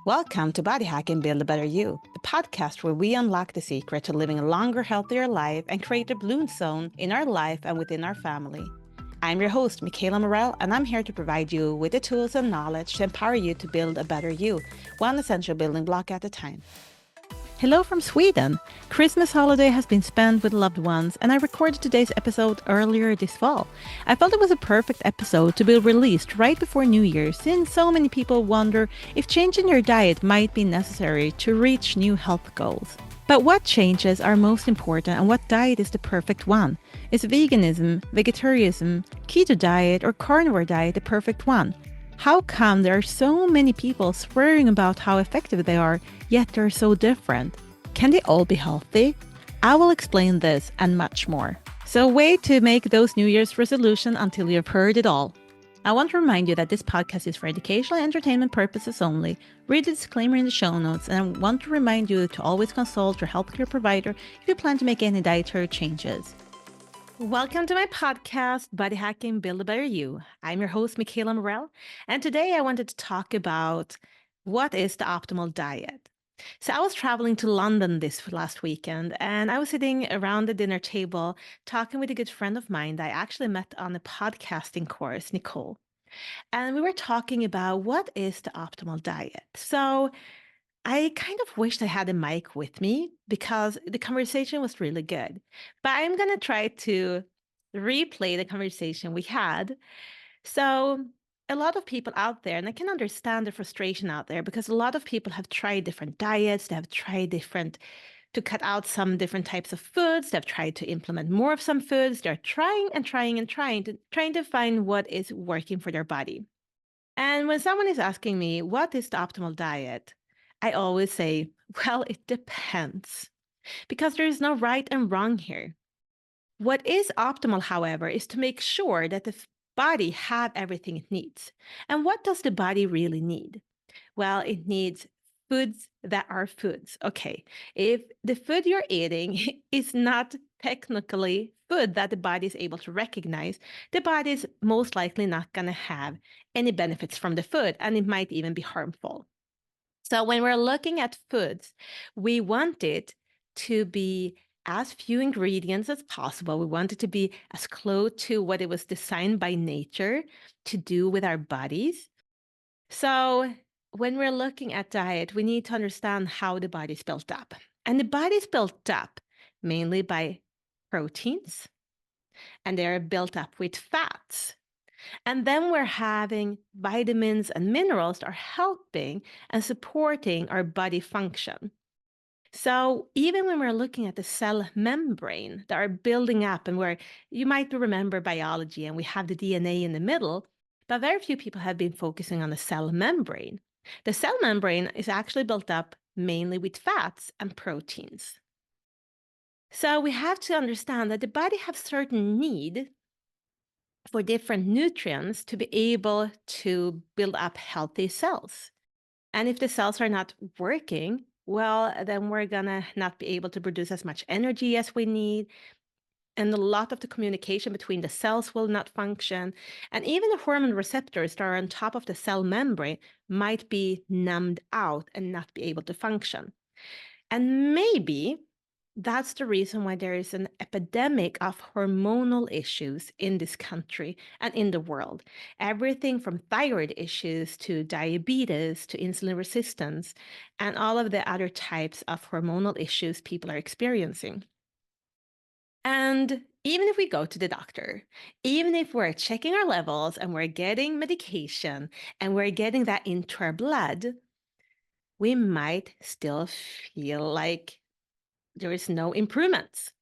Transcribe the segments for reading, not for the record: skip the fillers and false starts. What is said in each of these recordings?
Welcome to Body Hack and Build a Better You, the podcast where we unlock the secret to living a longer, healthier life and create a bloom zone in our life and within our family. I'm your host, Michaela Morell, and I'm here to provide you with the tools and knowledge to empower you to build a better you, one essential building block at a time. Hello from Sweden. Christmas holiday has been spent with loved ones, and I recorded today's episode earlier this fall. I felt it was a perfect episode to be released right before New Year, since so many people wonder if changing your diet might be necessary to reach new health goals. But what changes are most important and what diet is the perfect one? Is veganism, vegetarianism, keto diet, or carnivore diet the perfect one? How come there are so many people swearing about how effective they are, yet they're so different? Can they all be healthy? I will explain this and much more. So wait to make those New Year's resolutions until you've heard it all. I want to remind you that this podcast is for educational and entertainment purposes only. Read the disclaimer in the show notes, and I want to remind you to always consult your healthcare provider if you plan to make any dietary changes. Welcome to my podcast, Body Hacking, Build a Better You. I'm your host, Michaela Morell, and today I wanted to talk about what is the optimal diet. So I was traveling to London this last weekend, and I was sitting around the dinner table talking with a good friend of mine that I actually met on a podcasting course, Nicole. And we were talking about what is the optimal diet. So I kind of wished I had a mic with me because the conversation was really good. But I'm going to try to replay the conversation we had. So, a lot of people out there, and I can understand the frustration out there because a lot of people have tried different diets, they have tried different to cut out some different types of foods, they've tried to implement more of some foods, they're trying and trying and trying to find what is working for their body. And when someone is asking me, what is the optimal diet? I always say, well, it depends because there is no right and wrong here. What is optimal, however, is to make sure that the body have everything it needs. And what does the body really need? Well, it needs foods that are foods. Okay, if the food you're eating is not technically food that the body is able to recognize, the body is most likely not going to have any benefits from the food, and it might even be harmful. So when we're looking at foods, we want it to be as few ingredients as possible. We want it to be as close to what it was designed by nature to do with our bodies. So when we're looking at diet, we need to understand how the body's built up. And the body's built up mainly by proteins, and they're built up with fats. And then we're having vitamins and minerals that are helping and supporting our body function. So even when we're looking at the cell membrane that are building up and where you might remember biology and we have the DNA in the middle, but very few people have been focusing on the cell membrane. The cell membrane is actually built up mainly with fats and proteins. So we have to understand that the body has certain need for different nutrients to be able to build up healthy cells. And if the cells are not working, well, then we're gonna not be able to produce as much energy as we need. And a lot of the communication between the cells will not function. And even the hormone receptors that are on top of the cell membrane might be numbed out and not be able to function. And maybe that's the reason why there is an epidemic of hormonal issues in this country and in the world. Everything from thyroid issues to diabetes to insulin resistance and all of the other types of hormonal issues people are experiencing. And even if we go to the doctor, even if we're checking our levels and we're getting medication and we're getting that into our blood, we might still feel like there is no improvements.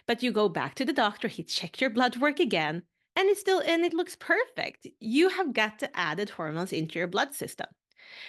But you go back to the doctor, he checked your blood work again, and it looks perfect. You have got the added hormones into your blood system.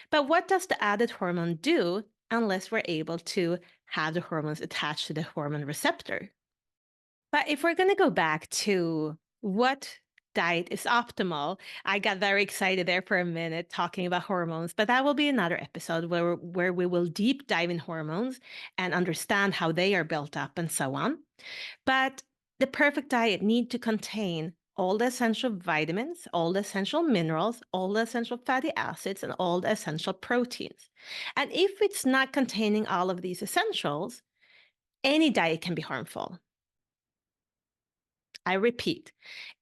But what does the added hormone do unless we're able to have the hormones attached to the hormone receptor? But if we're going to go back to what diet is optimal, I got very excited there for a minute talking about hormones, but that will be another episode where we will deep dive in hormones and understand how they are built up and so on. But the perfect diet need to contain all the essential vitamins, all the essential minerals, all the essential fatty acids, and all the essential proteins. And if it's not containing all of these essentials, any diet can be harmful. I repeat,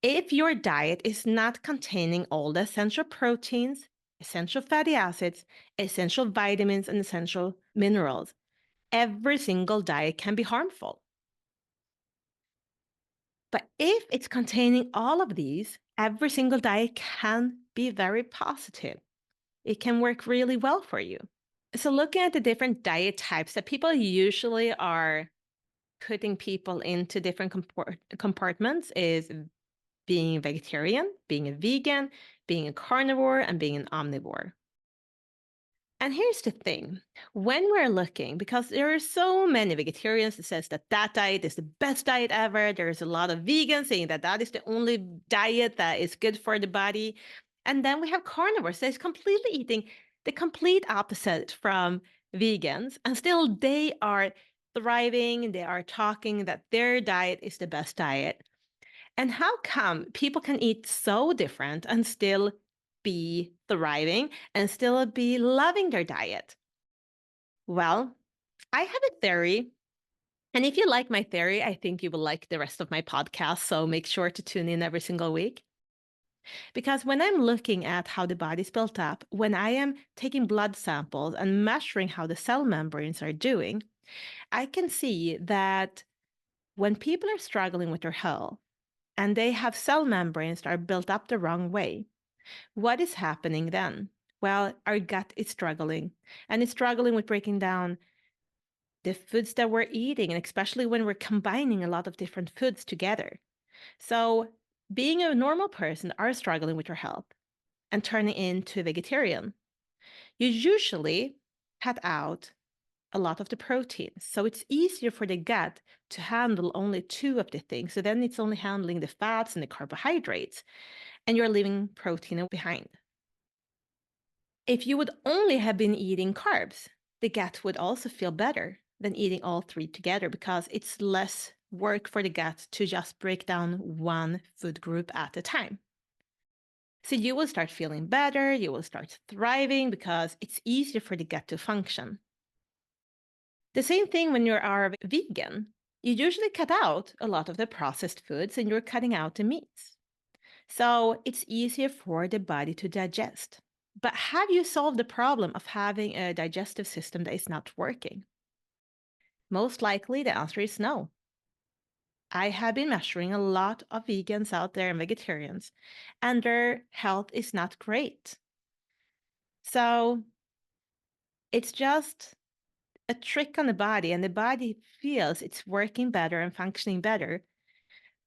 if your diet is not containing all the essential proteins, essential fatty acids, essential vitamins, and essential minerals, every single diet can be harmful. But if it's containing all of these, every single diet can be very positive. It can work really well for you. So looking at the different diet types that people usually are putting people into different compartments is being a vegetarian, being a vegan, being a carnivore, and being an omnivore. And here's the thing, when we're looking, because there are so many vegetarians that says that that diet is the best diet ever, there's a lot of vegans saying that that is the only diet that is good for the body. And then we have carnivores that is completely eating the complete opposite from vegans, and still they are thriving, they are talking that their diet is the best diet. And how come people can eat so different and still be thriving and still be loving their diet? Well, I have a theory. And if you like my theory, I think you will like the rest of my podcast. So make sure to tune in every single week. Because when I'm looking at how the body's built up, when I am taking blood samples and measuring how the cell membranes are doing, I can see that when people are struggling with their health, and they have cell membranes that are built up the wrong way, what is happening then? Well, our gut is struggling, and it's struggling with breaking down the foods that we're eating, and especially when we're combining a lot of different foods together. So, being a normal person are struggling with your health and turning into a vegetarian, you usually cut out a lot of the proteins. So it's easier for the gut to handle only two of the things. So then it's only handling the fats and the carbohydrates, and you're leaving protein behind. If you would only have been eating carbs, the gut would also feel better than eating all three together because it's less work for the gut to just break down one food group at a time. So you will start feeling better, you will start thriving because it's easier for the gut to function. The same thing when you are a vegan. You usually cut out a lot of the processed foods and you're cutting out the meats. So it's easier for the body to digest. But have you solved the problem of having a digestive system that is not working? Most likely the answer is no. I have been measuring a lot of vegans out there and vegetarians, and their health is not great. So it's just a trick on the body, and the body feels it's working better and functioning better.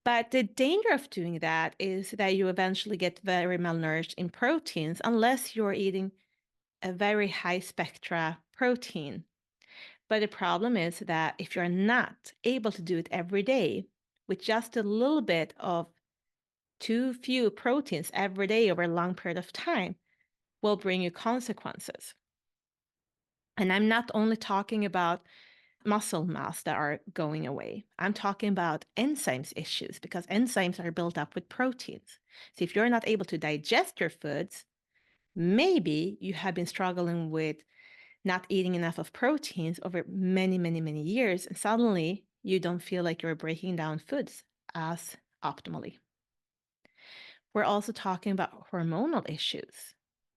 But the danger of doing that is that you eventually get very malnourished in proteins unless you're eating a very high spectra protein. But the problem is that if you're not able to do it every day with just a little bit of too few proteins every day over a long period of time, will bring you consequences. And I'm not only talking about muscle mass that are going away. I'm talking about enzymes issues because enzymes are built up with proteins. So if you're not able to digest your foods, maybe you have been struggling with not eating enough of proteins over many, many, many years, and suddenly you don't feel like you're breaking down foods as optimally. We're also talking about hormonal issues.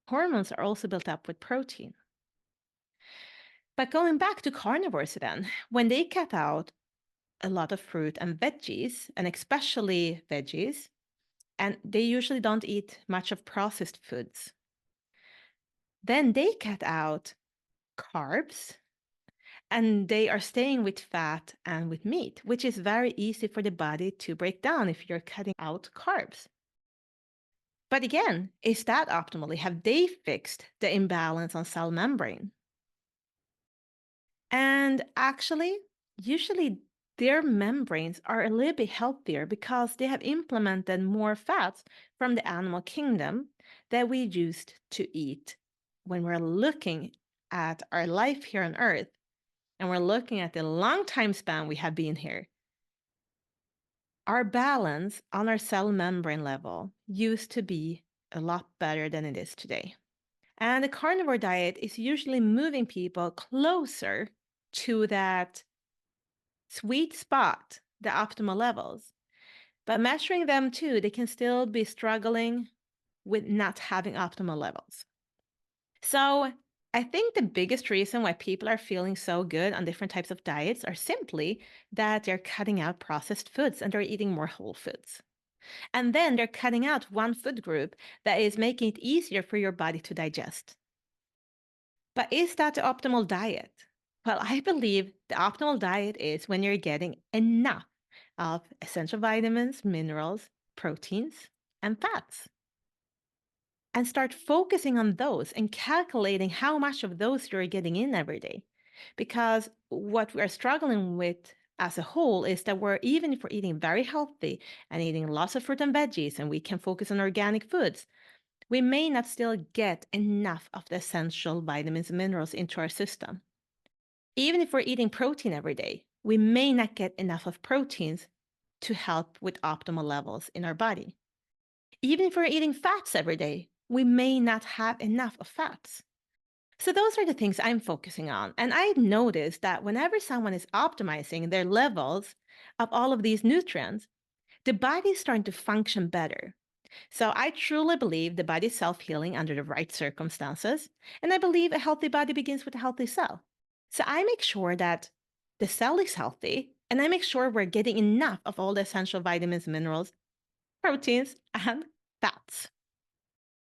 Hormones are also built up with protein. But going back to carnivores then, when they cut out a lot of fruit and veggies, and especially veggies, and they usually don't eat much of processed foods, then they cut out carbs and they are staying with fat and with meat, which is very easy for the body to break down if you're cutting out carbs. But again, is that optimally? Have they fixed the imbalance on cell membrane? And actually, usually their membranes are a little bit healthier because they have implemented more fats from the animal kingdom that we used to eat when we're looking at our life here on Earth and we're looking at the long time span we have been here. our balance on our cell membrane level used to be a lot better than it is today. And the carnivore diet is usually moving people closer to that sweet spot, the optimal levels. But measuring them too, they can still be struggling with not having optimal levels. So I think the biggest reason why people are feeling so good on different types of diets are simply that they're cutting out processed foods and they're eating more whole foods. And then they're cutting out one food group that is making it easier for your body to digest. But is that the optimal diet? Well, I believe the optimal diet is when you're getting enough of essential vitamins, minerals, proteins, and fats. And start focusing on those and calculating how much of those you're getting in every day. Because what we are struggling with as a whole is that even if we're eating very healthy and eating lots of fruit and veggies, and we can focus on organic foods, we may not still get enough of the essential vitamins and minerals into our system. Even if we're eating protein every day, we may not get enough of proteins to help with optimal levels in our body. Even if we're eating fats every day, we may not have enough of fats. So those are the things I'm focusing on. And I noticed that whenever someone is optimizing their levels of all of these nutrients, the body is starting to function better. So I truly believe the body is self-healing under the right circumstances. And I believe a healthy body begins with a healthy cell. So I make sure that the cell is healthy, and I make sure we're getting enough of all the essential vitamins, minerals, proteins, and fats.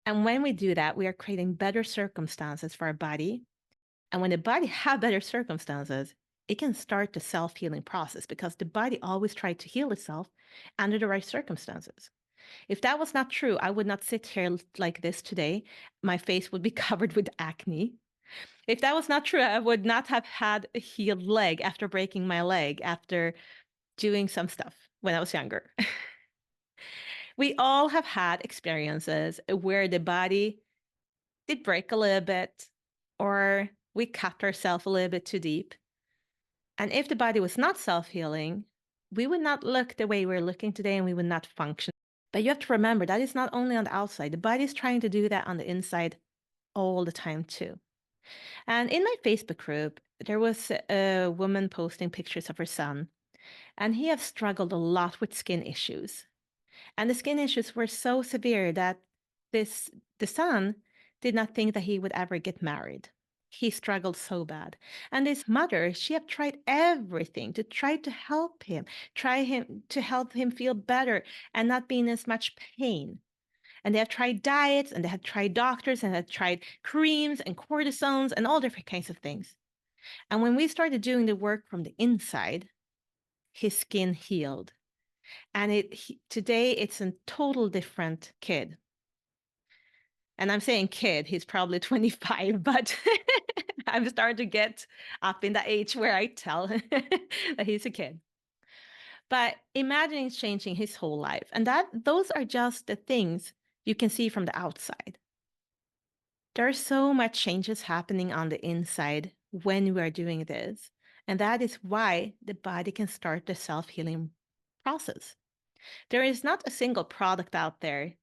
And when we do that, we are creating better circumstances for our body. And when the body has better circumstances, it can start the self-healing process because the body always tries to heal itself under the right circumstances. If that was not true, I would not sit here like this today. My face would be covered with acne. If that was not true, I would not have had a healed leg after breaking my leg after doing some stuff when I was younger. We all have had experiences where the body did break a little bit, or we cut ourselves a little bit too deep. And if the body was not self-healing, we would not look the way we're looking today and we would not function. But you have to remember that is not only on the outside. The body is trying to do that on the inside all the time too. And in my Facebook group, there was a woman posting pictures of her son, and he has struggled a lot with skin issues. And the skin issues were so severe that the son did not think that he would ever get married. He struggled so bad. And his mother, she had tried everything to try to help him, to help him feel better and not be in as much pain. And they have tried diets, and they have tried doctors, and had tried creams and cortisones and all different kinds of things. And when we started doing the work from the inside, his skin healed. And today it's a total different kid. And I'm saying kid, he's probably 25, but I'm starting to get up in the age where I tell that he's a kid. But imagine changing his whole life. And those are just the things you can see from the outside. There are so much changes happening on the inside when we are doing this. And that is why the body can start the self-healing process. There is not a single product out there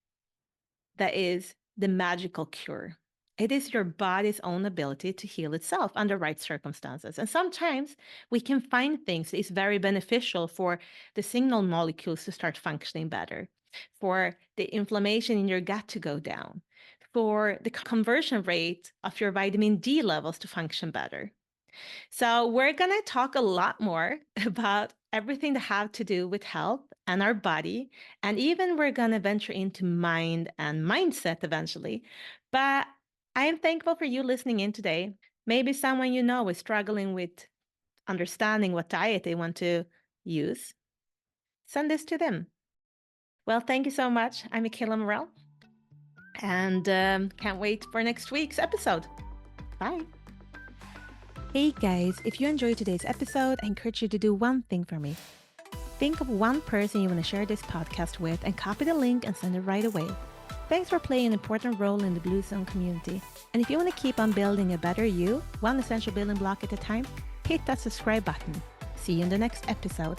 that is the magical cure. It is your body's own ability to heal itself under right circumstances. And sometimes we can find things that is very beneficial for the signal molecules to start functioning better, for the inflammation in your gut to go down, for the conversion rate of your vitamin D levels to function better. So we're going to talk a lot more about everything that have to do with health and our body. And even we're going to venture into mind and mindset eventually. But I am thankful for you listening in today. Maybe someone you know is struggling with understanding what diet they want to use. Send this to them. Well, thank you so much. I'm Michaela Morell, and can't wait for next week's episode. Bye. Hey guys, if you enjoyed today's episode, I encourage you to do one thing for me. Think of one person you want to share this podcast with and copy the link and send it right away. Thanks for playing an important role in the Blue Zone community. And if you want to keep on building a better you, one essential building block at a time, hit that subscribe button. See you in the next episode.